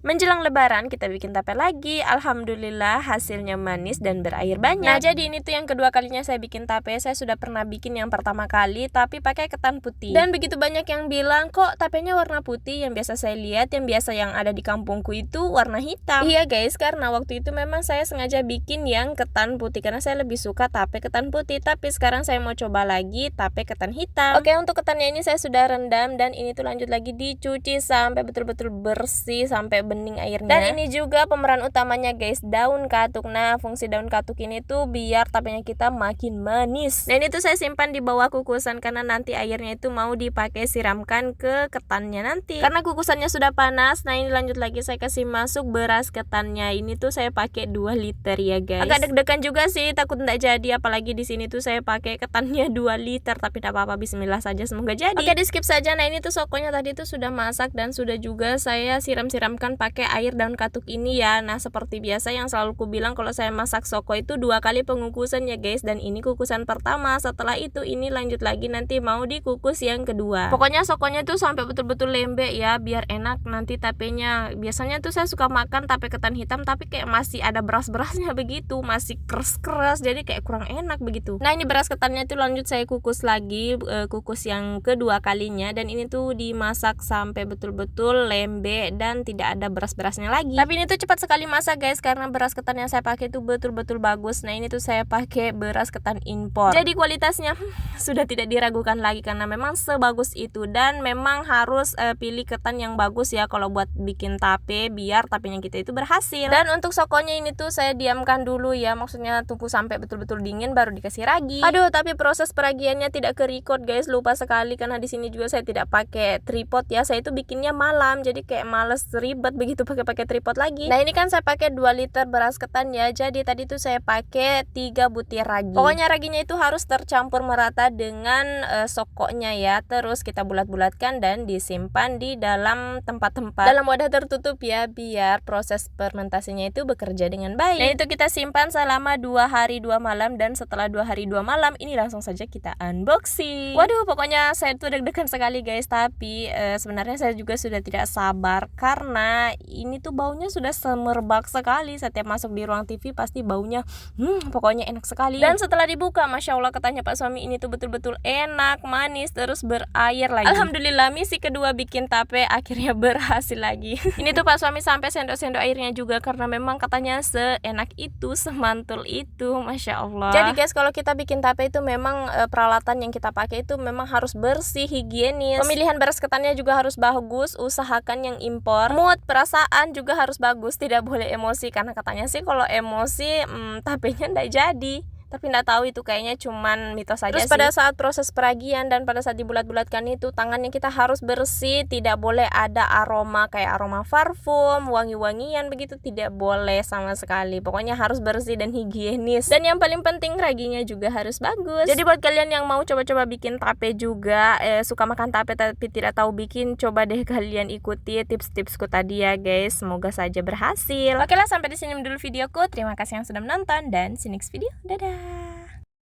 Menjelang lebaran kita bikin tape lagi. Alhamdulillah hasilnya manis dan berair banyak. Nah, jadi ini tuh yang kedua kalinya saya bikin tape. Saya sudah pernah bikin yang pertama kali tapi pakai ketan putih. Dan begitu banyak yang bilang, kok tapenya warna putih? Yang biasa saya lihat, yang biasa yang ada di kampungku itu warna hitam. Iya guys, karena waktu itu memang saya sengaja bikin yang ketan putih karena saya lebih suka tape ketan putih. Tapi sekarang saya mau coba lagi tape ketan hitam. Oke, untuk ketannya ini saya sudah rendam dan ini tuh lanjut lagi dicuci sampai betul-betul bersih, sampai bening airnya. Dan ini juga pemeran utamanya guys, daun katuk. Nah, fungsi daun katuk ini tuh biar tapenya kita makin manis. Nah, ini tuh saya simpan di bawah kukusan karena nanti airnya itu mau dipakai siramkan ke ketannya nanti. Karena kukusannya sudah panas. Nah, ini lanjut lagi saya kasih masuk beras ketannya. Ini tuh saya pakai 2 liter ya guys. Agak deg-degan juga sih, takut tidak jadi, apalagi di sini tuh saya pakai ketannya 2 liter, tapi tidak apa-apa, bismillah saja, semoga jadi. Oke, di skip saja. Nah, ini tuh sokonya tadi tuh sudah masak dan sudah juga saya siram-siramkan pakai air daun katuk ini ya. Nah, seperti biasa yang selalu ku bilang kalau saya masak soko itu 2 kali pengukusan ya guys. Dan ini kukusan pertama, setelah itu ini lanjut lagi nanti mau dikukus yang kedua. Pokoknya sokonya tuh sampai betul-betul lembek ya, biar enak nanti tapenya. Biasanya tuh saya suka makan tape ketan hitam tapi kayak masih ada beras-berasnya begitu, masih keras-keras, jadi kayak kurang enak begitu. Nah, ini beras ketannya tuh lanjut saya kukus lagi, kukus yang kedua kalinya, dan ini tuh dimasak sampai betul-betul lembek dan tidak ada beras-berasnya lagi. Tapi ini tuh cepat sekali masak guys, karena beras ketan yang saya pakai itu betul-betul bagus. Nah, ini tuh saya pakai beras ketan impor. Jadi kualitasnya sudah tidak diragukan lagi karena memang sebagus itu, dan memang harus pilih ketan yang bagus ya kalau buat bikin tape biar tapenya kita itu berhasil. Dan untuk sokonya ini tuh saya diamkan dulu ya, maksudnya tunggu sampai betul-betul dingin baru dikasih ragi. Aduh, tapi proses peragiannya tidak ke-record guys, lupa sekali karena di sini juga saya tidak pakai tripod ya. Saya itu bikinnya malam, jadi kayak males ribet begitu pakai tripod lagi. Nah, ini kan saya pakai 2 liter beras ketan ya. Jadi tadi tuh saya pakai 3 butir ragi. Pokoknya raginya itu harus tercampur merata dengan sokoknya ya. Terus kita bulat-bulatkan dan disimpan di dalam tempat-tempat dalam wadah tertutup ya, biar proses fermentasinya itu bekerja dengan baik. Nah, itu kita simpan selama 2 hari 2 malam, dan setelah 2 hari 2 malam ini langsung saja kita unboxing. Waduh, pokoknya saya tuh deg-degan sekali guys, tapi sebenarnya saya juga sudah tidak sabar karena ini tuh baunya sudah semerbak sekali. Setiap masuk di ruang TV pasti baunya pokoknya enak sekali. Dan setelah dibuka, Masya Allah, katanya Pak suami ini tuh betul-betul enak, manis, terus berair lagi. Alhamdulillah, misi kedua bikin tape akhirnya berhasil lagi. Ini tuh Pak suami sampai sendok-sendok airnya juga karena memang katanya seenak itu, semantul itu, Masya Allah. Jadi guys, kalau kita bikin tape itu memang peralatan yang kita pakai itu memang harus bersih, higienis. Pemilihan beras ketannya juga harus bagus, usahakan yang impor. Mood, perasaan juga harus bagus, tidak boleh emosi karena katanya sih kalau emosi tapenya ndak jadi. Tapi nggak tahu itu kayaknya cuman mitos saja. Terus sih, pada saat proses peragian dan pada saat dibulat-bulatkan itu tangannya kita harus bersih, tidak boleh ada aroma kayak aroma parfum, wangi-wangian begitu, tidak boleh sama sekali. Pokoknya harus bersih dan higienis. Dan yang paling penting raginya juga harus bagus. Jadi buat kalian yang mau coba-coba bikin tape juga, suka makan tape tapi tidak tahu bikin, coba deh kalian ikuti tips-tipsku tadi ya guys. Semoga saja berhasil. Oke lah, sampai di sini dulu videoku. Terima kasih yang sudah menonton dan see you next video. Dadah.